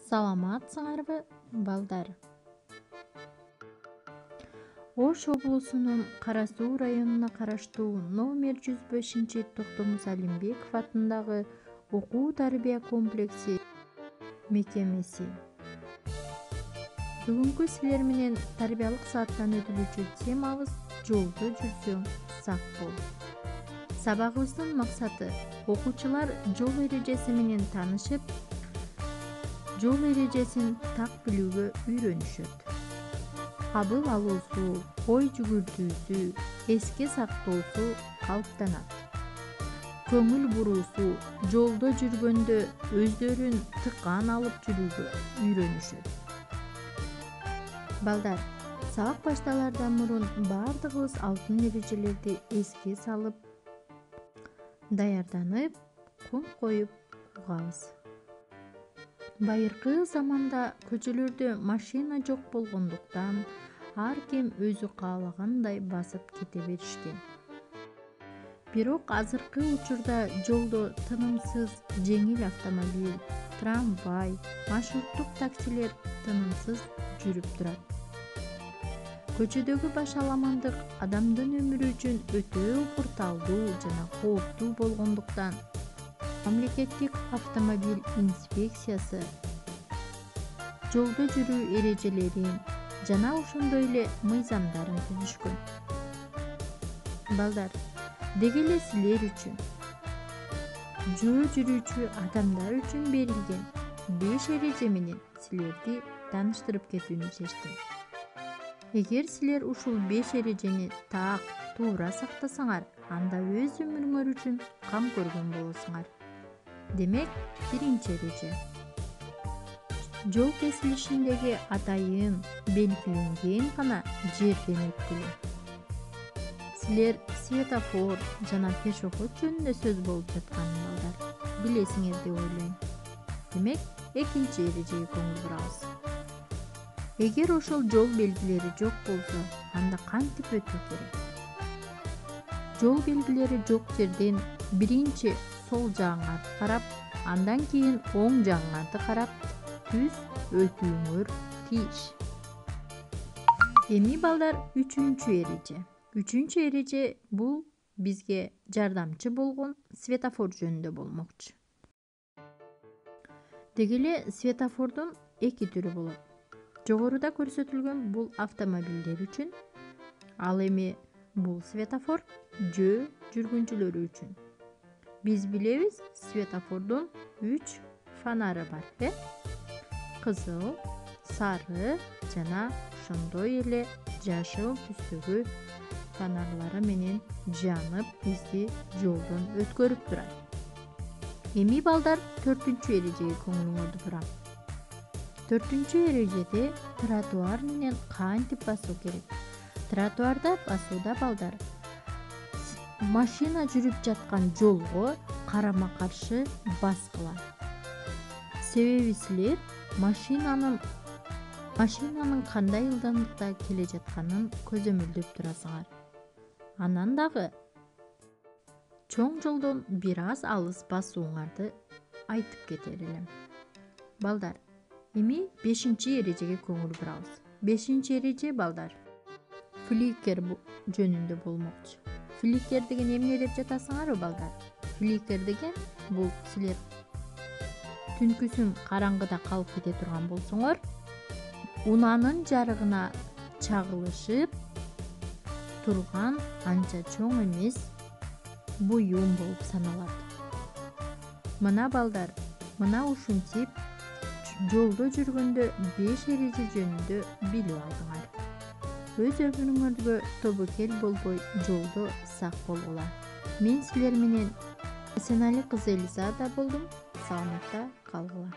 Саламатсыңарбы, балдар? Ош облусунун Кара Суу районуна караштуу номер 105 Токтомуз Алимбеков атындагы окуу тарбия комплекси мекемеси. Бүгүнкү силер менен тарбиялык сааттан өтүлүүчү темабыз жолдо жүрсөң сак бол. Сабагыбыздын максаты окуучулар жол эрежеси менен таанышып, жол эрежесин так билүүгө үйрөнүшөт. Кабыл алуусу, ой жүгүртүүсү, эске сактоосу калыптанат. Көңүл буруусу, жолдо жүргөндө өздөрүн тыкаан алып жүрүүгө үйрөнүшөт. Балдар, сабак башталардан мурун баардыгыбыз алтын эрежелерди эске салып, даярданып, кунт коюп угабыз. Байыркы заманда көчөлөрдө машина жок болгондуктан ар ким өзү каалагандай басып кете беришкен. Бирок азыркы учурда жолдо тынымсыз жеңил автомобиль, трамвай, маршруттук таксилер тынымсыз жүрүп турат. Көчөдөгү баш аламандык адамдын өмүрү үчүн өтө бурталдуу жана кооптуу болгондуктан мамлекеттик автомобиль инспекциясы жолдо жүрүү эрежелерин жана ошондой эле мыйзамдарын түзүшкөн. Балдар, деги эле силер үчүн, жөө жүрүүчү адамдар үчүн берилген 5 эреже менен силерди тааныштырып кетүүнү чечтим. Эгер силер ушул 5 эрежени так туура сактасаңар, анда өз өмүрүңөр үчүн кам көргөн болосуңар. Демек, биринчи эреже. Жол кесилишиндеги атайын белгиленген гана жерден өткүлө. Силер светофор жана пешоход жөнүндө сөз болуп жатканын балдар билесиңер деп ойлойм. Демек, экинчи эрежеге көңүл бурабыз. Эгер ошол жол белгилери жок болсо, анда кантип өтүү керек? Жол белгилери жок жерден биринчи сол жагыңарды карап, андан кийин оң жагыңарды карап, түз өтүүңөр тийиш. Эми балдар, үчүнчү эреже. Үчүнчү эреже бул бизге жардамчы болгон светофор жөнүндө болмокчу. Деги эле светофордун эки түрү болот. Жогоруда көрсөтүлгөн бул автомобилдер үчүн, ал эми бул светофор жөө жүргүнчүлөрү үчүн. Биз билебиз, светофордун 3 фонары бар, кызыл, сары жана ошондой эле жашыл түстөгү фонарлары менен жанып, бизди жолдон өткөрүп турат. Эми балдар, 4-үчү эрежеге көңүлүңөрдү бурам. 4-үчү эрежеде тротуар менен кантип басуу керек? Тротуарда басууда балдар, машина жүрүп жаткан жолго карама-каршы баскыла. Себеби силер машинанын кандай ылдамдыкта келе жатканын көзөмөлдөп турасыңар. Анан дагы чоң жолдон бир аз алыс басууңарды айтып кетер элем. Балдар, эми 5-чи эрежеге көңүл бурабыз. 5-чи эреже балдар, фликер жөнүндө болмокчу. Фликер деген эмне деп жатасыңарбы балдар? Фликер деген бул силер түнкүсүн караңгыда калып кете турган болсоңор, унаанын жарыгына чагылышып турган анча чоң эмес буюм болуп саналат. Мына балдар, мына ушинтип жолдо жүргөндө 5 эреже жөнүндө билип алдыңар. Өз өмүрүңөргө тобокел болбой жолдо сак болгула. Мен силер менен Эсенали кызы Элизада болдум. Саламатта калгыла.